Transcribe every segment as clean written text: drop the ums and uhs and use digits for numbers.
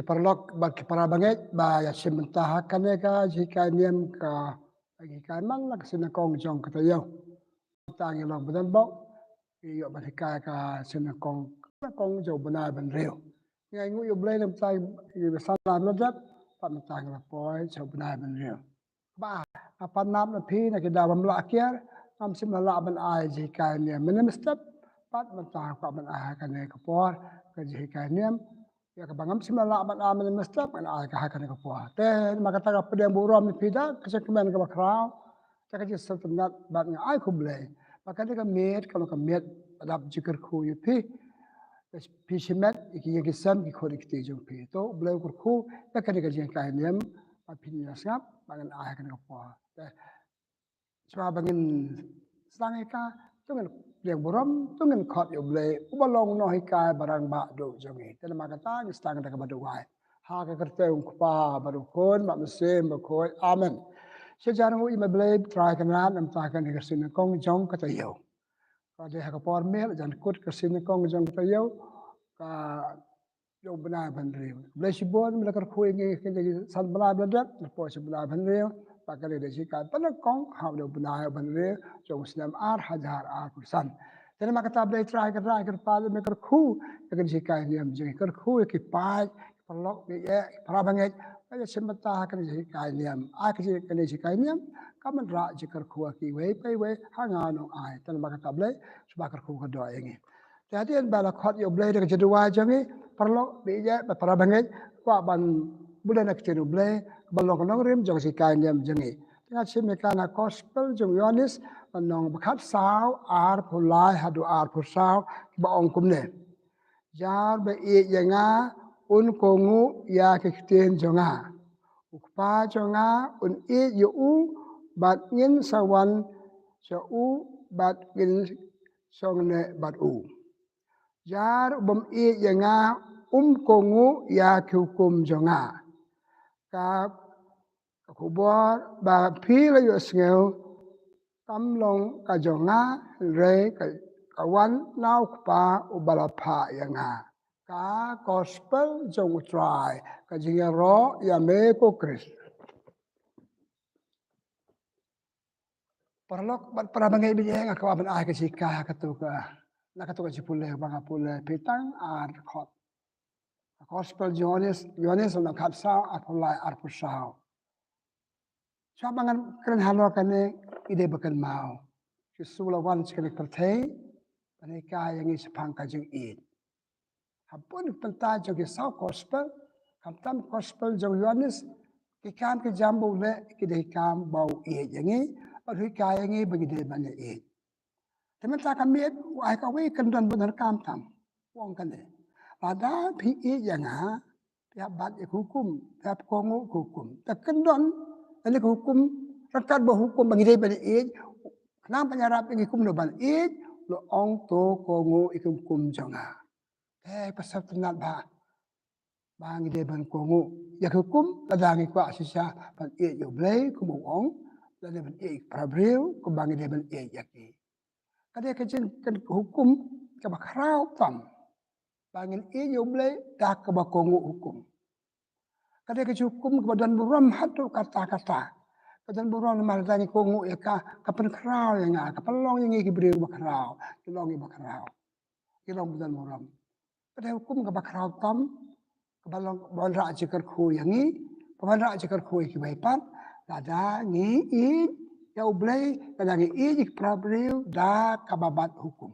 kiparlok ba kiparabanget ba ya simentaha kaneka jika niam ka bagi kamang nak sinakong jong katayo tangi long badan bau iyo ba hikaya ka sinakong jo bana ban reo ngai ngu yo blai nam tai i sana ladat pa matang la poi jo bana ban reo ba apa nam na phi na kida bam la kiar am sim la ban ai jika niam menem step pat matang pa ban ai ka ne ka por ka jika niam ya kabangam simala aman aman mestap kan ka hakan ka puah te makata ka pedang buram ni pida kesekemen ka bakrau ta ka jisal tenat bat nga ai kuble makata ka met kalau ka met adap jikir khu yu pi simet iki yaki sam ki khori ki tejong pi to ble kur khu ta ka ka jeng ka nem pa pin ya sngap bangan ai kan ka puah te swa bangin sangai ka tungan yang buram tungan khot yo ble ubalong no hikai barang ba do jongi te ma kata ni stang da ka badu wai ha ka kerte ung pa baru kon ma mesem ba koi amen sejarang u ima ble try kan ran am ta kan ka sin kong jong ka ta yo ka de ha ka por mel jan kut ka sin kong jong ka ta yo ka yo bana ban riu ble si bon mel ka khu ngi ke san bana ba dat po si bana ban riu pakale de sika pana kong ha do bana ban riu jong sinam ar hajar ar persan jadi maka tablet try kan pa me kar khu kan sika ni am jeng kar khu ki pa pelok ni ya para banget ya semata kan sika ni am a kan sika ni am kaman ra jikar khu ki we pe we hanga no ai tan maka tablet suba kar khu ka do yengi jadi en bala khot yo blay de jadu wa jangi perlok bi ya para banget kwa ban bulan nak tiru blay balong nong rim jong sika ni am jengi tengah semekana gospel jong yonis nong bakhat sao ar phulai hadu ar phul sao ba ong kumne jar be e yanga un kongu ya ke ten jonga ukpa jonga un e yu u bat ngin sawan so u bat ngin songne bat u jar bom e yanga kongu ya ke hukum jonga ka kubor ba phila yo sngeu tam long ka jonga re ka kawan nau pa ubalapha yanga ka gospel jong try ka jinga ro ya me ko kris parlok bat para bangai bi yang ka ban ai ka sika ka tu ka na ka tu ka sipule banga pule petang ar khot gospel jones na khatsa apolai ar pusao sabangan kren halo kane ide bakan mau kisula wan sekali pertai mereka yang is pangka jeng it hapun penta jeng sau gospel kamtam gospel jeng Yohanes kikam ke jambu le kide kam bau it yangi or hika yangi bagi de bane it teman ta kamiet ai ka we kan dan benar kam tam wong kan de ada pi it yang ha ya bat hukum ya kongu hukum tak kendon ini hukum rekat berhukum bagi dia pada id kenapa penyarap ini hukum ban id lo ong to kongu hukum jonga pasal tenat ba bang dia ban kongu ya hukum ladangi kwa sisa ban id yo blai kumu ong ladan ban id prabril ku bang dia ban id yaki kada kecil kan hukum ke bakrau tam bangin id yo blai dak ke kongu hukum kada kecil hukum kebadan buram hatu kata-kata Kadan buron maladani kongu ya kapan kerau yang kapan long yang ibril bakrau long yang bakrau ilong budan buram pada hukum ke bakrau tam kabalong bonra jikar khu yang ni bonra jikar khu ki baipan lada ni I ya ublai kada ni I jik prabril da kababat hukum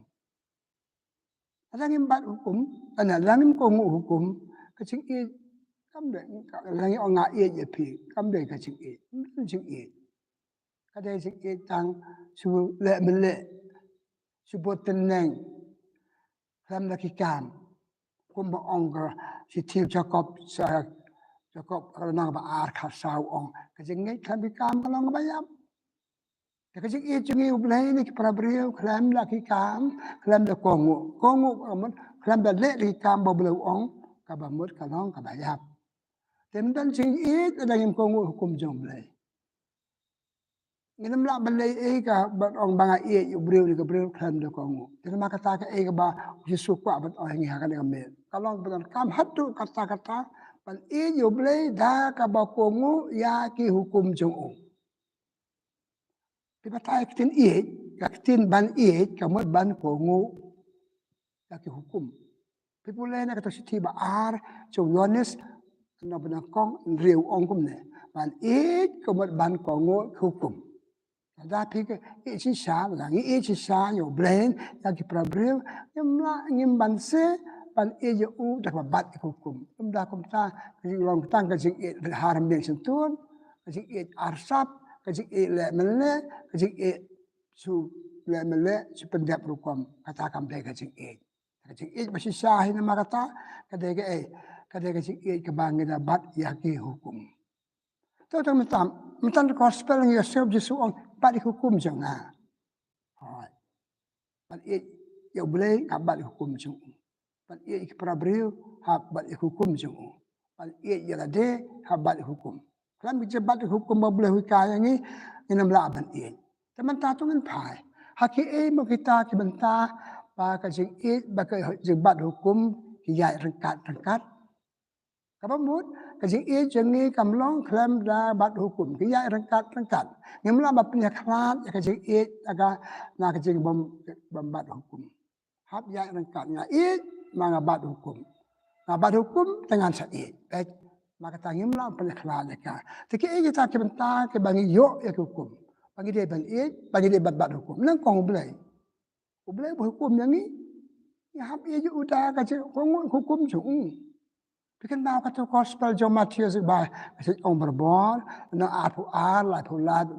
ada ni bat hukum ana langim kongu hukum kecing I kambe langi onga ye pi kambe ka ching kada ching tang su le mele su boteneng ram la kikam kum ba onga si tiu jakob nang ba ar kha sau ong ka ching ngai tham bikam ka long ba yam ka ching ching ublai ni ki prabriu klam la kikam klam da kongu amon klam da le kikam ba blu ong ka ba mut ka long ka ba yam Temdan sing it ada yang kongu hukum jomblay. Nginam la balay ka bat ong banga it yu bril ni ka bril klam de kongu. Jadi maka ta ka ba Yesus kwa bat ong ngi hakan dengan mel. Kalau benar kam hatu kata-kata Pan yo boleh dah ka ba kongu ya ki hukum jong. Pi patai kitin ka kitin ban ka mot ban kongu ya ki hukum. Pi boleh na ka to siti ba ar jong Yohanes na bana kong riu ong kum ne. Ban ka mot ban kongu hukum. Da pi ke si sa la ngi si sa yo brain ya ki prabril ngim ban se pan yo u da ba bat hukum. Da kum ta long tang ka jing haram ding sentun ka jing arsap ka jing le mele ka jing su le mele su pendap hukum kata kam de ka jing ba si sa hin ma kata ka de ka jing ka bangi da bat ya ki hukum. Tahu tak mentan gospel yang Yosef Jesu on bat hukum jangan. Hai. Bat ya boleh bat hukum jangan. Bat prabril bat hukum jangan. Bat ya lade bat hukum. Kalau bicara bat hukum boleh hikaya ni ina melaban Teman tu kan pai. Haki mau kita ki bentah ba ka jing ba ka bat hukum ki ya rengkat. Kabamut kajing jengi kamlong klaim da bat hukum kiya rengkat ngimla ba punya klat ya kajing aga na kajing bat hukum hab ya rengkat nga manga bat hukum na bat hukum dengan sa maka tangimla punya klat ka tiki kita ke benta ke bangi yo ya hukum bangi de bangi de bat hukum nang kong blai hukum yang ni ya hab ye udah kajing hukum jung. Bikin tahu kata gospel John Matius ba ong berbor na apu lai pu lai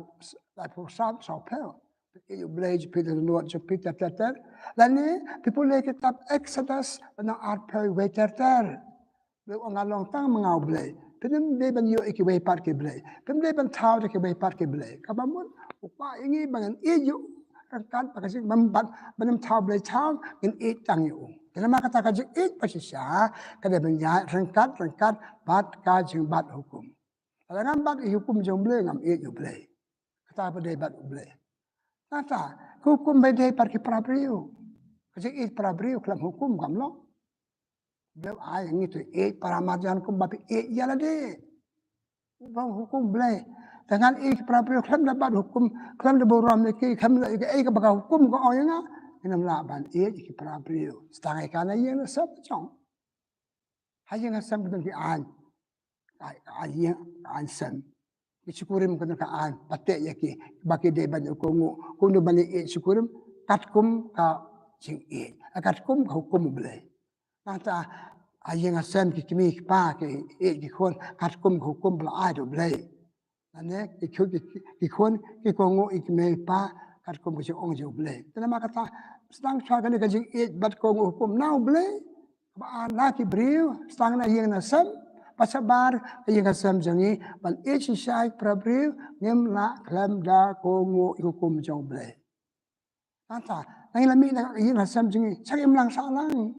pu sao pel. You blage Peter Lord je Peter teter. Lani people le kitab Exodus na apu we teter. Le ong along tang mengau blai. Penem de ban yo iki we part ke blai. Penem de ban tau de ke we part ke blai. Kabamun upa ingi bangan yo rangkat pakasing membat benem tau blai tau in tang yo. Kenapa kata kajing pasisya kada benya rengkat bat kajing bat hukum. Kalau bat hukum jom boleh ngam yo boleh. Kata apa dia bat boleh. Kata hukum beda parki prabriu. Kajing prabriu kelam hukum kamlo. Beliau ay itu para marjan kum bapi yala de. Bang hukum boleh. Dengan prabriu kelam dapat hukum kelam de boram ke kelam ke baka hukum ko oyanga. Inam laban iki prabriu. Setangay kana yang sab chong. Hayang asam kudang ki an san. Isukurim kudang ka an pate yaki baki de ban kongu kuno bani isukurim katkum ka sing katkum ka hukum boleh. Nata hayang asam ki kimi pa ki ki kon katkum hukum boleh boleh. Ane ki kon ki kongu ikme pa katkum ka ong jo boleh. Kenapa kata sedang cakap ni kajing bat kongu hukum now boleh. Ba laki beriu stang na yang nasam pasabar yang nasam jangi ban sai prabriu ngem la klam da kongu hukum jong ble anta nang lami na yang nasam jangi sak imlang salang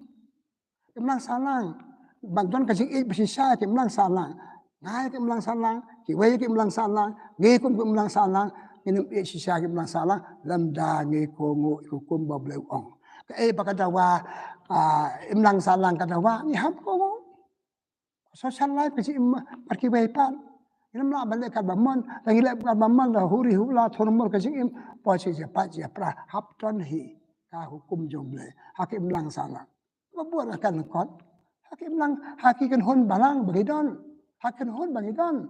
ban don kajing sai ke imlang salang ngai ke imlang salang ki wei ke imlang salang nge kum ke imlang salang ngem sai ke imlang salang lam da nge kongu hukum ba ble ong bakadawa imlang salang kadawa ni hap ko social life kasi parki baypan inam la balik ka bamon lagi la ka bamon la huri hula thormor kasi im pochi je pa je pra hap ton hi ka hukum jomble hakim lang salang mabuat akan kot hakim kan hon balang bagidon hakim hon bagidon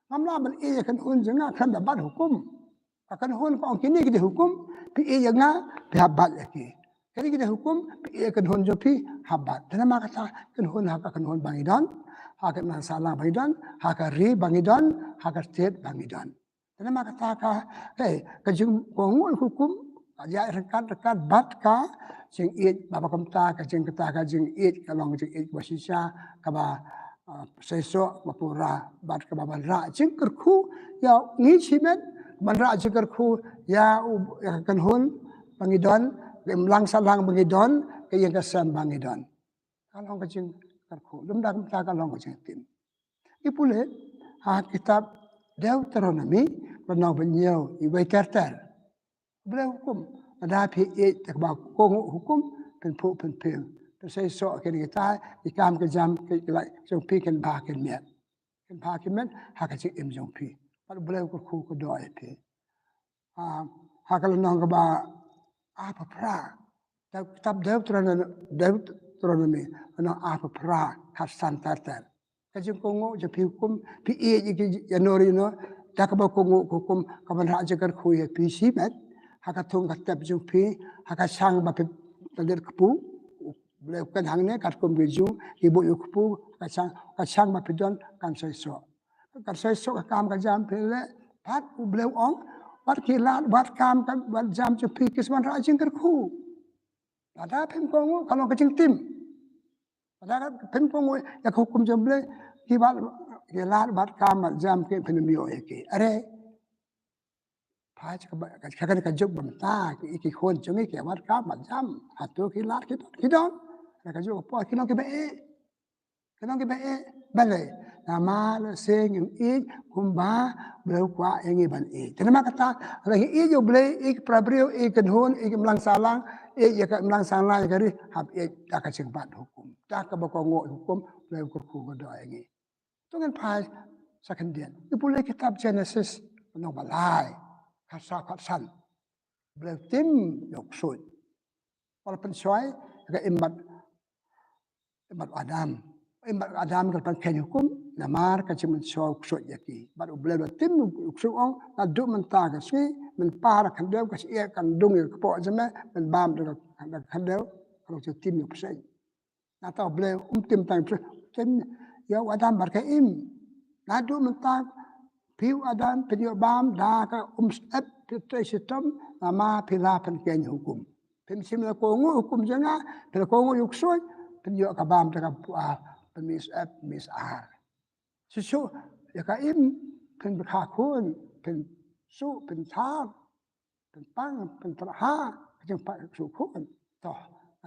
mamla bal kan hon jenga kan dapat hukum akan hon ko kini kita hukum pi jenga pi habat lagi. Kali kita hukum, kan hon jopi habat. Dan nama kata kan hon hak kan hon bangidon, hak kan salah bangidon, hak ri bangidon, hak state bangidon. Dan nama kata kajung kongu hukum aja rekat bat ka sing bapa kamta kajing kata kajing kalau kajing wasisa kaba seso mapura bat ka baban ra jing kerku ya ngi chimet ban ra jing kerku ya kan hon bangidon lang salang bangidon kaya kasam bangidon. Kalau kacing karku, lumdak kita kalau kacing tim. Ipule kitab Deuteronomy pernah beliau ibai terter. Beliau hukum ada pi takba kong hukum pen pu pen pen Saya sok ken kita ikam ke jam ke like jong pi ken ba ken met. Ken ba ken met ha ka cik im jong pi. Pat boleh ko ku ko doi pi. Ha kalau nong ka ba apa pra. Tab dev ni no apa pra hat san tatar. Ka jong ko ngo je pi kum pi e ji ya nori no ta ka ba ko ngo ko kum ka ban ra je kar khu ye pi si met. Ha ka thung ka tab jong pi ha ka sang ba pi tadir kepu. Boleh kan hang ne kat kum biju ibu yu kepu ka sang ba pi don kan sai so. Kan sai so ka kam ka jam pi le pat u boleh ong wat kilat wat kam kan wat jam je pi kisman ra jing kar khu. Ada pem ko ngo kalau ka jing tim. Ada pem ko ngo ya hukum jam boleh ki bat kilat wat kam wat jam ke pen mi o ke. Are Phai ka ka juk bam ta ki khon chung ke wat kam wat jam hatu kilat ki don. Ka juk po ki no ki be e. Ki no ki be e. Bale. Nama le sing i kumba boleh kwa engi ban e. Kenapa kata lagi i jo boleh i prabrio i kenhun i melang salang ya ka melang salang kari hab e ta ka sing bat hukum. Ta ka ba ko ngo hukum boleh ko ku do engi. Tu kan phai sakendian. Itu boleh kitab Genesis no balai. Kasan boleh tim yok sud. Walaupun soai ka imbat Adam. Imbat Adam ka pan ken hukum namar ka cimen so sud yaki. Bat boleh tim yok sud ong na du menta ka si men para kan deu ka si kan dung ko po jame men bam de kan deu kalau tim yok sai. Na ta boleh tim tang tim ya Adam bar ka im. Na du menta piu Adam piu bam da ka ep te sistem nama pila pen ken hukum. Pen sim la ko ngo hukum janga pen ko ngo yuk soy pen yo ka bam ta ka pen mis ar. Sisu ya ka im pen ka kun pen su pen thang pen pang pen ha jeng pa su kun to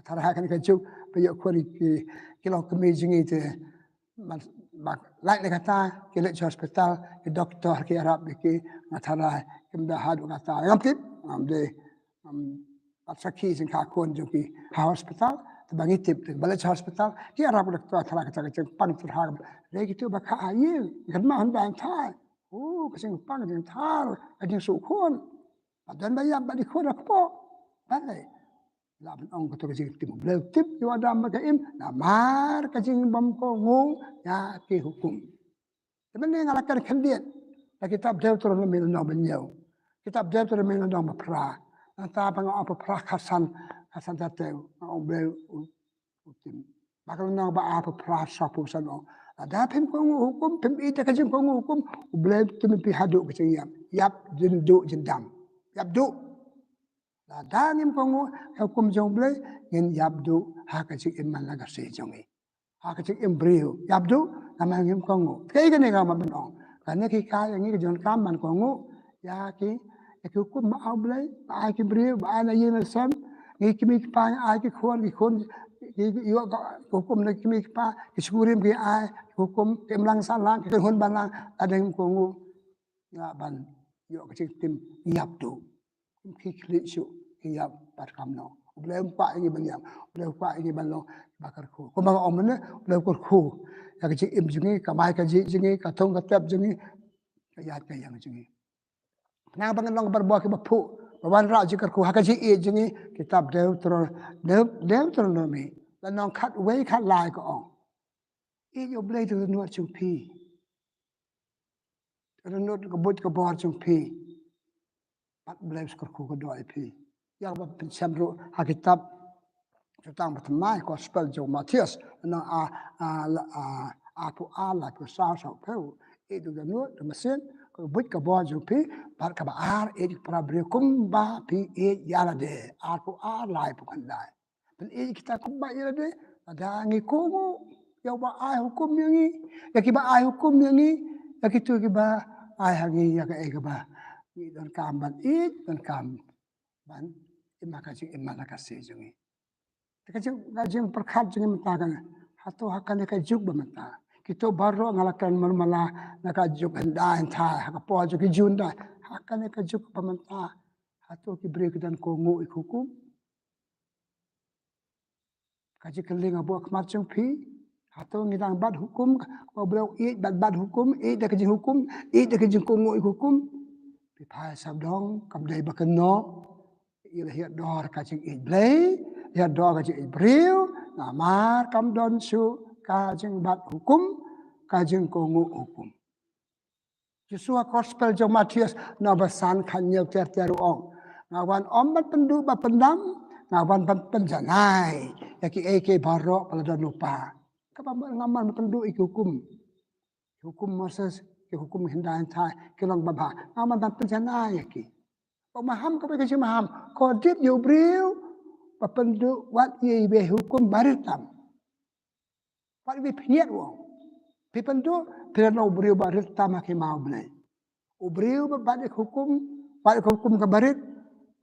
thara kan ka ju pe yo ko ki lo kemi jingi te mak lai le kata ki le hospital ki doktor ki arab ki thara kim da hadu kata ngam tip ngam de at sakhi sing ka kon jo ki hospital te bangi tip te bale hospital ki arab doktor thara kata ke pan tur ha le ki tu ba kha ayil kan ma han bang thai ka sing pan de thar ading su kon adan ba ya ba di kon ko bale la ben ong ko to jing tim ble tip yo adam ba im na mar ka jing bam ko ngo ya ki hukum temen ne ngala kan khandien la kitab Deuteronomy no ben yo kitab Deuteronomy no ma pra na ta pa nga pra khasan ta te ong ble tim bakal no ba apa pra sa pu sa no ada pem ko hukum pem ita ka jing ko hukum ble tim pi hadu ke yap jin du jin dam yap du la dangim kongo hukum jong ble ngin yabdu ha ka cik iman laga se jongi ha ka cik imbrio yabdu nama ngim kongo kai ka ne ga ma benong kan ne ki ka ngi ka jon kam man kongo ya ki hukum ma au ble ba ki brio ba na yin sam ngi ki mi pa ai ki khon yo hukum ne ki mi pa ki sigurim ki ai hukum kemlang salang ki hon balang ada ngim kongo ya ban yo ka cik tim yabdu ki kli su ki yap pat kam no boleh pa ini banyam boleh pa ini ballo bakar khu ko ma om ne boleh ko khu ya ki im jungi ka mai ka ji jungi ka thong ka tap jungi ka yat ka yang jungi na bang long bar bo ki ba phu wan ra ji kar khu ha ka ji e jungi kitab Deuteronomy la nong khat wei khat lai ko ong e yo boleh tu nuat chung pi nuat ko bot ko bor chung pi pat boleh skor khu ko doi pi yang ba pensamru hakitab tentang pertama gospel Jo Matius na apu ala ko sa peu itu ganu de mesin ko but ka bo jo pi par ka ba ar e para brekum ba pi e yala de apu ala pu kan dai pen e kita ku ba yala de ada ngi ko ya ba ai hukum yang ya ki ba ai hukum yang ya ki tu ki ba ai hangi ya ka e ka ba ni dan kam ban e dan kam ban imakasih imalakasih jungi. Kajing perkat jungi mentakan hatu hakan kajuk bementa. Kita baru ngalakan mermala nakajuk hendak entah hakapo juk junda hakan kajuk bementa hatu ki break dan kongo ikukum kaji keling abu kemat jengpi, atau ngidang bad hukum, kau beliau bad hukum, dah kaji hukum, dah kaji kongo hukum, pipai sabdong, kamdai bakeno, ilah hiat dor kaji blay, hiat dor kaji bril, ngamar kamdon su kaji bad hukum, kaji kongo hukum. Yesua gospel jong Matius na basan kanyau ter ong. Ngawan omat pendu bapendam, ngawan penjanai. Yaki eke barok pada lupa. Kapal ngaman pendu iki hukum. Hukum Moses, hukum hindahan thai, kilong babha. Ngaman penjanai yaki. Pemaham kapal kasi maham. Kodit yu briu, bapendu wat ye be hukum baritam. Wat be piet wong. Pipendu pirano briu barit tamaki mau belai. Ubriu badik hukum ke barit,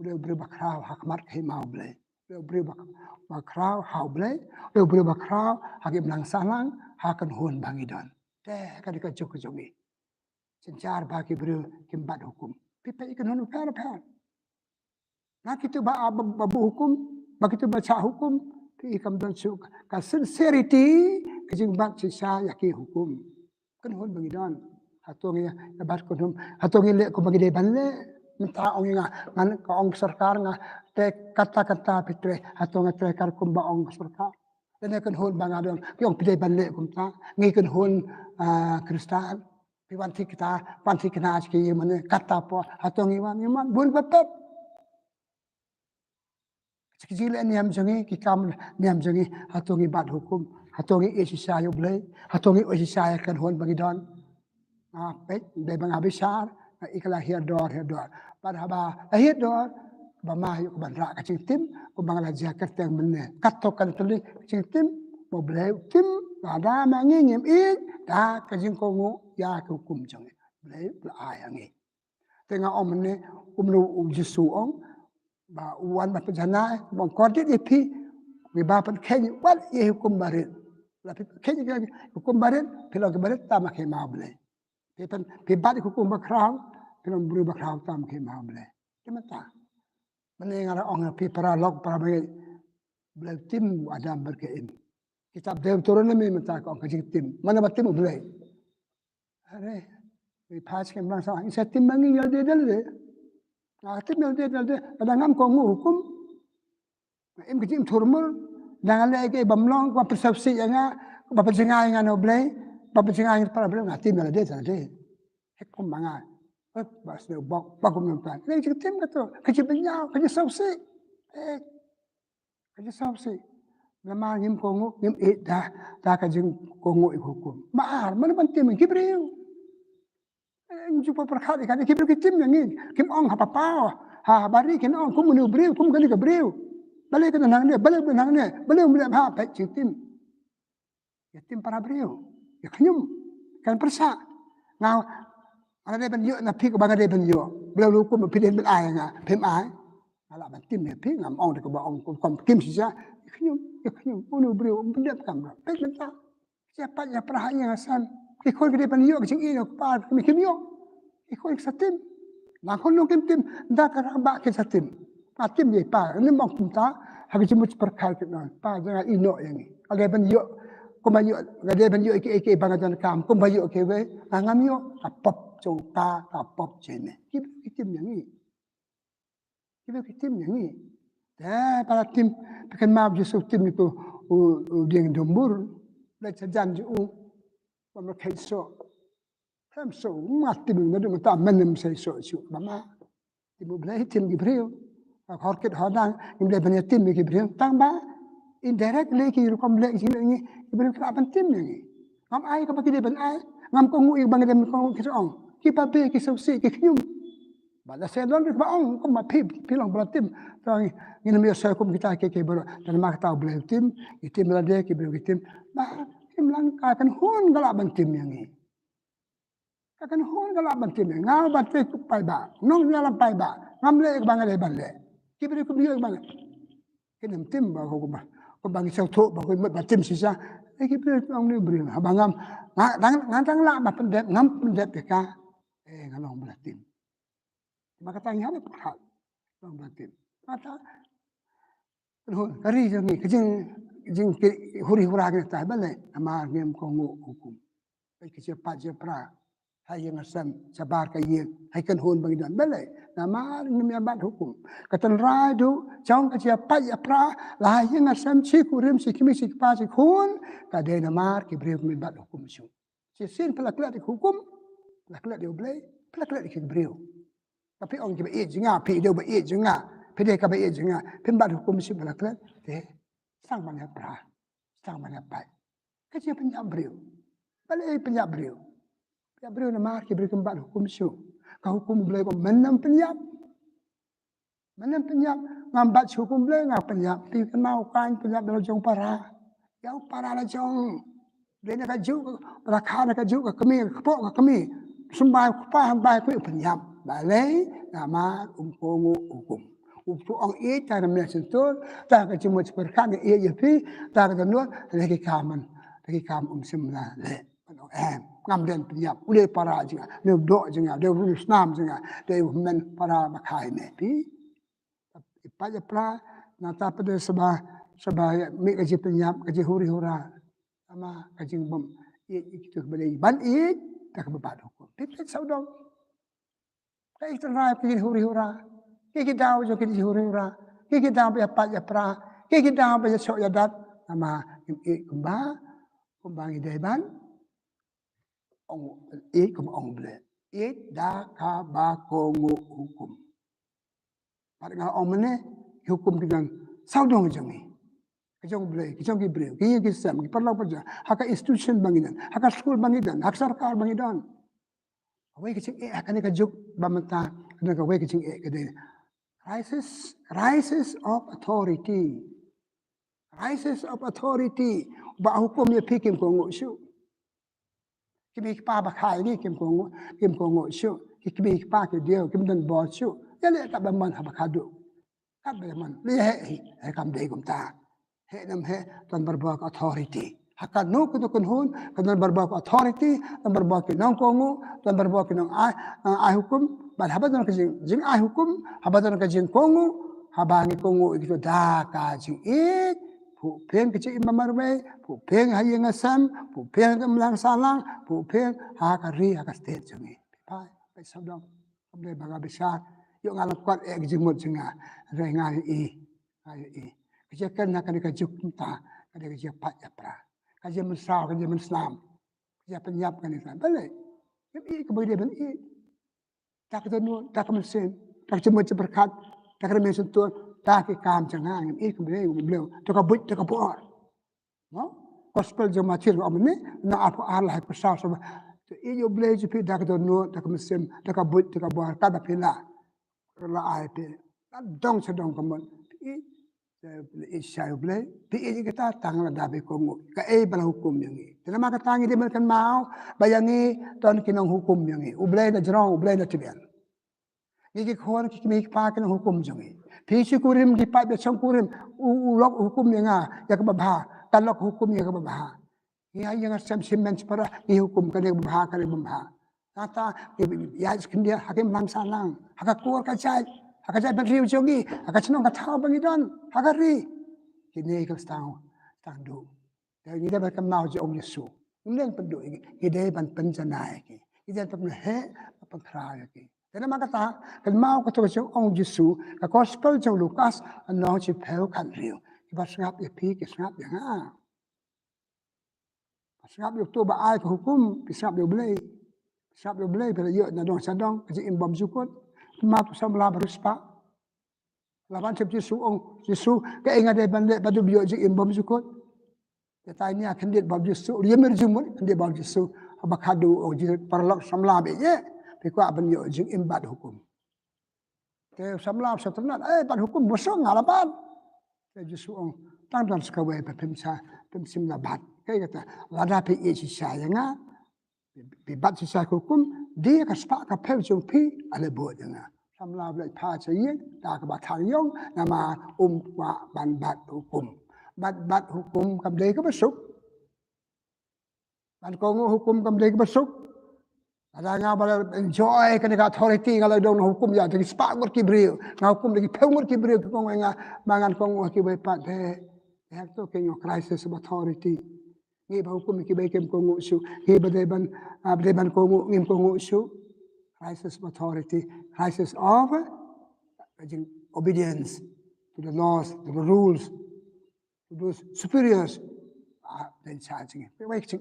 udah beri bakrau hakmat ke mau belai. Udah beri bakrau hau belai, udah beri bakrau hakim lang salang hakan hun bangidon. Teh kadika jogi. Sencar bagi beri kimbat hukum. Pipa ikan hun per. Nah kita babu hukum, bagi kita baca hukum, ikam dan suka. Ka sincerity kejing bat sisa yaki hukum. Kan hun bangidon. Hatungi bat kunum hatungi le ko bagi banle minta ong ngan ka ong sarkar nga te kata pitre hatunga tre kar kumba ong sarkar dan kan hun bangadon ki ong pide banle kumta ngi kan hun kristal pi wanti kita ki mane kata po hatungi man bun bapet sikijile ni am jangi ki kam ni am jangi hatungi bat hukum hatungi isi sayo blai hatungi isi saya kan hun bangidon pek de bang abisar ikala hiat dor pada ba hiat dor ba ma yu ban ra ka tim ko bang la jaket yang menne katokan tuli tim mo bleu tim ada ma ngim da ka jing ko ngu ya ku kum jang bleu la ai angi tenga omne umnu jisu ong ba wan ba pejana bang kodit ipi wi ba pan ken wat ye hukum barit la ken hukum barit pilo barit ta ma ke ma bleu Pibat hukum bakrau, pilam beri bakrau tam ke mahamle. Kemata. Mendengar orang pi para log para bagi beli tim adam berkeim. Kitab Dewa turun ni minta kau kaji tim. Mana batim beli. Are, pi pas ke bilang sama. Isa tim bangi yal dia dal. Nah tim yal dia dal. Kadang ngam kau hukum. Im kaji im turmul. Jangan lagi bamlong kau persepsi yang bapa jengai yang beli. Bapa jengai para beli ngati mela dia tadi. Hekum mangai. Bas dia bagus mempan. Ini tim kata kaji benyau, kaji sausi. Kaji sausi. Nama ngim kongu ngim dah kaji kongu hukum. Mahar mana penting kibriu. Jumpa perkali kan kibriu tim yang ini. Kim ong apa pau. Ha bari kin ong kum menu briu kum kali ke briu. Balik ke nang dia, balik ke nang dia. Balik mulai ha pek tim. Ya tim para briu. Ya kenyum kan persa. Ngau ana de ben yo na pi ko banga de ben yo. Beliau hukum piden ben ai nga, pem ai. Ala ban tim ne pi ngam ong de ko ba ong kom kim sisa. Ya kenyum unu beliau pendap kam. Pek benta. Siapa ya perahanya asan. Ikut ke de ben yo kecing ini pa mi kim yo. Ikut sa tim. Na kon no kim tim da ka ba ke sa tim. Pa tim ye pa ni mong kumta hagi jemut perkal ke non. Pa jangan ino yang ni. Aga ben yo kumayo gade ban yo iki bangadan kam kumayo ke we ngam yo apop jongta apop jene kim yang ni kim yang ni para tim pekan ma Yusuf tim itu ding dombur le sajan ju pama kaiso ham so mati bing nadu ta menem sai so su mama tim blai tim gibril horket hodang imle ban tim gibril tang ba indirectly ki rukom le ki ni ibn ka pentim ni ngam ai ka bagi ben ai ngam ko ngui bang dem ko ki ong ki pa be ki sausi ki kyum bala se don ba ong ko ma pi pilong blatim tang ni me sa ko kita ke ber dan ma ta blatim itim la de ki blatim ba kim lang ka kan hun gala bantim yang ni ka kan hun gala bantim ngam ba te pai ba nong la pai ba ngam le bang le ban le ki ber ko biyo bang kenam tim ba ko ba ko bang sau tho ba ko batim sisa ki ber ong ni bri abangam ngantang la ba pendet ngam pendet ka ngalong blatim maka tanya apa hal ngalong blatim mata kari jangi kejeng jing huri hura ke ta bale ama ngem kongo hukum ai ke cepat je pra hai yang asam sabar ka ye hai kan hon bagi dan bale nama ngem ya bat hukum katan radu jong ke cepat ya pra la yang asam chi kurim si kimi si pa si khun ka de nama ke bre mi bat hukum su si sin pelak di hukum pelak di oblay pelak di ke bre tapi orang ke be jinga pi de be jinga pi de ka be jinga pin bat hukum si pelak de sang banyak pra sang banyak pai ke penyap bre bale penyap bre ya beliau nama kita beri kembali hukum syuk. Kau hukum beliau menam penyap ngambat hukum beliau ngap penyap. Tiada mau kan penyap dalam jong para. Ya para la jong. Dia nak kajuk, rakha nak kajuk kami, kepok kami. Sembah kupah hambai ku penyap. Balai nama kongo hukum. Untuk orang itu cara sentul, tak cuma seperti ia jepi, tak kenal lagi kaman semula le. Ngam den penyap ule para jinga ne do jinga de Islam jinga de men para makai ne pi pa pra na ta pada sebah mi kaji penyap kaji huri hura sama kaji bom itu beli ban tak bebat hukum pipet saudong kai terai kaji huri hura kaji daw jo kaji huri hura kaji daw pa pra kaji daw pa sok yadat sama kumba ide ban ông bele da ka ba kongo hukum pada ngah ông mene hukum dengan saudong jangi kejong bele kejong ki bele ki sam ki perlu perja hak institution bangidan hak school bangidan hak sarkar bangidan awai kecing akan kejuk bamata dengan awai kecing kede crisis of authority ba hukum ye pikim kongo syu kimi pa ba khai ni kim kongo syu kimi pa ke dio kim dan bo syu ya le ta ba man ha ba khadu ka ba man le he kam de kum ta he nam he tan barba authority haka no ku kun hun kan barba authority tan barba ke nong kongo tan barba ke nong ai hukum ba ha ba dan ke jing ai hukum ha ba dan ke jing kongo ha ba ni kongo itu da ka jing pu peng kecil imam marwai, pu peng hayang asam, pu peng kemlang salang, pu peng hakari hakastet jangi. Pai, pai sabdong, kamde baga besar, yuk ngalam kuat jemut jenga, rai ngayu i. Kejakan nak ada kejuk kita, ada kejak pat japra, kejak mensau, kejak menslam, kejak penyap kan Islam. Balik, i kemudian ben i, tak ketemu, tak kemesin, tak jemut berkat, tak kemesin tuan. Tak kam jangan ini kemudian beliau tak buat no gospel jemaat om ni na apa Allah pesau sama iyo beliau jepi dak dono dak mesin dak buat kada pila la ai pe dong sedong kemun i saya beliau pi kita tanggal dabe kongo ka bala hukum yang ni tenama ka tangi dia merkan mau bayangi ton kinong hukum yang ni ublay na jerong ublay na tibian Gigi khon kimi pa kan hukum jangi. Pisi kurim di pa be sang kurim ulok hukum yang ya ke babha talok hukum ya ke babha. Ya yang sam simen para i hukum kan ya babha kan babha. Kata ya skendia hakim lang salang. Haka kuar ka jai. Haka jai ben riu jogi. Haka chnong ka thau bangidon. Haka ri. Kini ka stang do. Dan ini dapat kenal je om Yesus. Ini pendu ide ban penjanai ki. Ide pan he pan khra ki. Kena makata kan mau kata macam orang Yesus ke gospel jauh Lukas anong si pel kan riu iba sengap ya pi ke sengap ya nga sengap ya tu ba ai ke hukum sengap ya boleh pada yo na dong sadong ke imbam jukut ma tu samla beruspa lawan cep Yesus orang Yesus ke ingat dia bandek badu biyo je imbam jukut ya tanya akan dia bab Yesus dia merjumut dia bab Yesus abakadu oh je parlok samla be ye Pekua benyo jing imbat hukum. Te samlap seternat bat hukum bosong ngalapan. Te jusuong tang sekawai pemsim labat. Kai kata lada pe si saya nga. Bibat si saya hukum dia ka spa ka pel jong pi ale bo nga. Samlap lai pa chai ta ka batang yong nama wa ban bat hukum. Bat hukum kam dei ka besuk. Ban kongo hukum kam dei ka besuk. Ada nga bala enjoy kena authority kalau dong hukum ya dari spak mur kibriu nga hukum lagi peu mur kibriu kong nga mangan kong ki bepat de Hek to king of crisis of authority. Ngi ba hukum ki ba kem ko ngu su. Ngi ba ban ko ngu ngim ko ngu su. Crisis of authority, crisis of obedience to the laws, to the rules, to those superiors. Then charging it. Wait,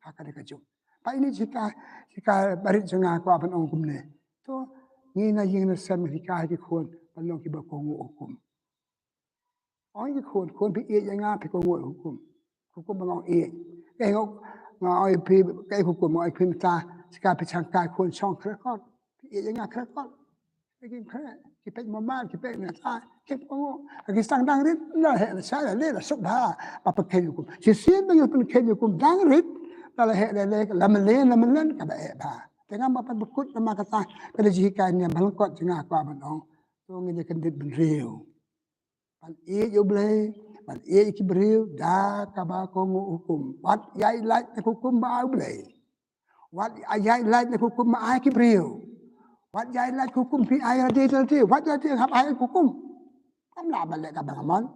how can I do? But ini jika barit jengah ko apan ong kumne. To ni na ying na sem jika ki kon palong ki ba ko ngu hukum. Ong ki kon pi e jengah pi ko ngu hukum. Hukum bang e. Cái ngọc ngồi pi cái hukum ngồi pi ta jika pi chang kai kon chong kre kon. Pi e jengah kre kon. Cái kre ki pe mama ki pe na ta ki ko ngu. Ki sang dang rit la he na sa le la suk ba pa pa ken hukum. Si sien ba yo pen ken hukum dang rit la he le la man len ka ba e ba. Tengah apa bekut nama kata kada jika ni balkot jengah ko aban ong. To ngi kan dit ben riu. Pan e yo blai pan e ki briu da ka ba ko ngu hukum. Wat yai lai na hukum ba blai. Wat yai lai na hukum ma ai ki briu. Wat yai lai hukum pi ai ra de wat ya de hab ai hukum. Kam la ba le ka ba man.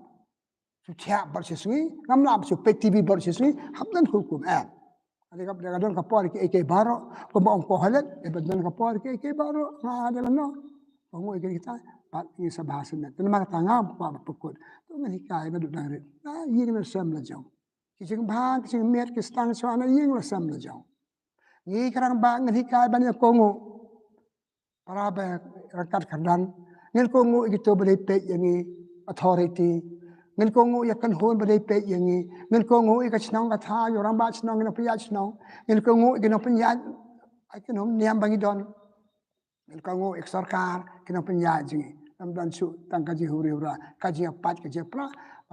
Su tia bar se sui kam la su pe tv bar se sui hab dan hukum Ada kadang kapor ke baro ko ba ko halat e badan kapor ke baro nga ada no ko kita pat ni sa bahasa na tan ma tanga pa pukut to ngi kai na dudang rit na ying na sam la jong ki jing ba ki jing met ki stang so na ying la sam la jong ngi karang ba ngi kai ban ko ngo para ba rakat kandan ngel ko ngo ki to bele pe yang authority ngin ko ngu ya kan hon bade pe yangi ngin ko ngu ka chnong ka tha yo ram ba chnong na pya chnong ngin ko ngu ki no pnya ai kan hom niam bangi don ngin ko ngu ek sarkar ki no pnya ji am dan su tang ka ji huri ura ka ji pat ka je pra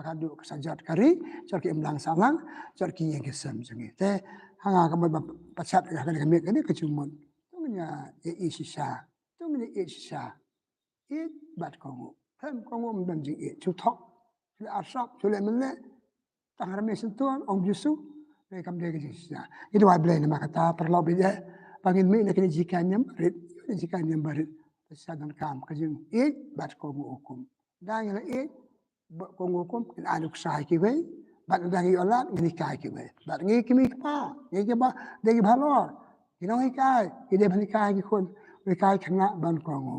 ka du ka sajat kari char ki imlang salang char ki ye ki sam jingi te hanga ka ba pachat ka ka me ka ni ka chumon to nya e shisha to nya e shisha e bat ko ngu tham ko ngu ban ji e chu thok asap sulit mana tangan mesin tuan om Yusuf mereka mereka jenisnya itu wablay nama kata perlu beda pangin mi nak jikannya barit sadan kam kajing bat ko hukum dan yang ko hukum in aduk sah kiwe bat dan yolat ini kai kiwe bat ngi kimi pa ngi ba de bhalor kinong kai ide bhani kai ki kon kai khna ban ko ngu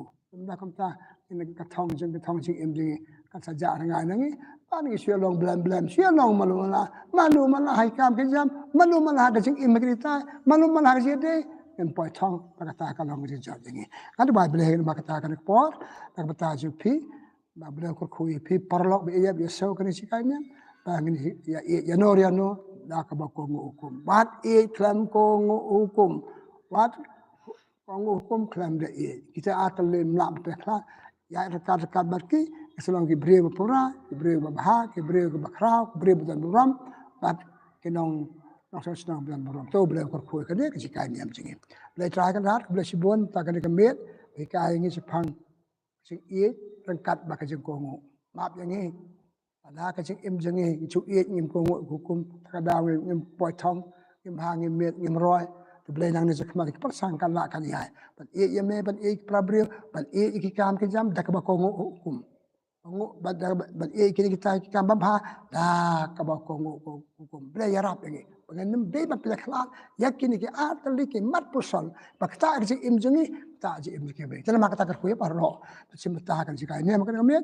da kamta in ka thong jing em jing kan saja ngai nangi pan ngi sia long blam sia long malu mala hai kam ke jam malu mala ka jing imigrita malu mala ka jede en poi thong ka ta ka long ji jot ngi kan ba ble he ma ka ta kan por ta ba ta ju pi ba ble ko khui pi parlok be ya so kan si kai ne ba ngi ya no da ka ba ko ngu hukum bat e klam ko ngu hukum wat ko ngu hukum klam de e kita atal le mlam pe kla ya rekat barki selong ki breu pura ki breu bah ki breu bakra ki breu dan buram bat kinong nong so snong dan buram to breu ko khoi ka ne ki kai niam jingi le trai kan rat ble sibon ta kan ka met ki kai ngi si phang si e rekat ba ka jing ko ngo map yang ngi ada ka jing im jingi chu e ngim ko ngo hukum ka daw ngim poi thong ngim ha ngim met ngim roi ble nang ni zakma ki par sang kan la kan ya ban e ye me ban e prabreu ban e ki kam ki jam dak ba ko ngo hukum ngo ban e ki kita ki kam bam ha da ka ba ko ngo hukum ble ya rap ngi ban nim be ba ple khla yakini ki atli ki mat pusal ba ta ki im jungi ta ji im ki be tana ma kata kar ko par ro sim ta kan ji kai ne ma kan me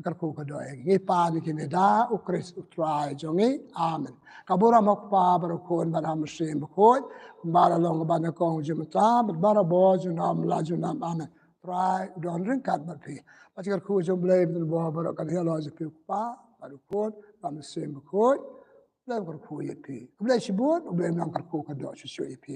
kar ko ko do ngi pa ni ki ne da ukris utrai jongi amen kabura mok pa bar ko ban am sim ko bara long ba na ko ji mata bara bo ju nam la ju nam amen try don ring kat ba pi pa kar ko jo ble bin bo bar kan he lo ji pi pa bar ko ba sim ko ble kar ko ye pi ble shi bo ble nam kar ko ka do shi pi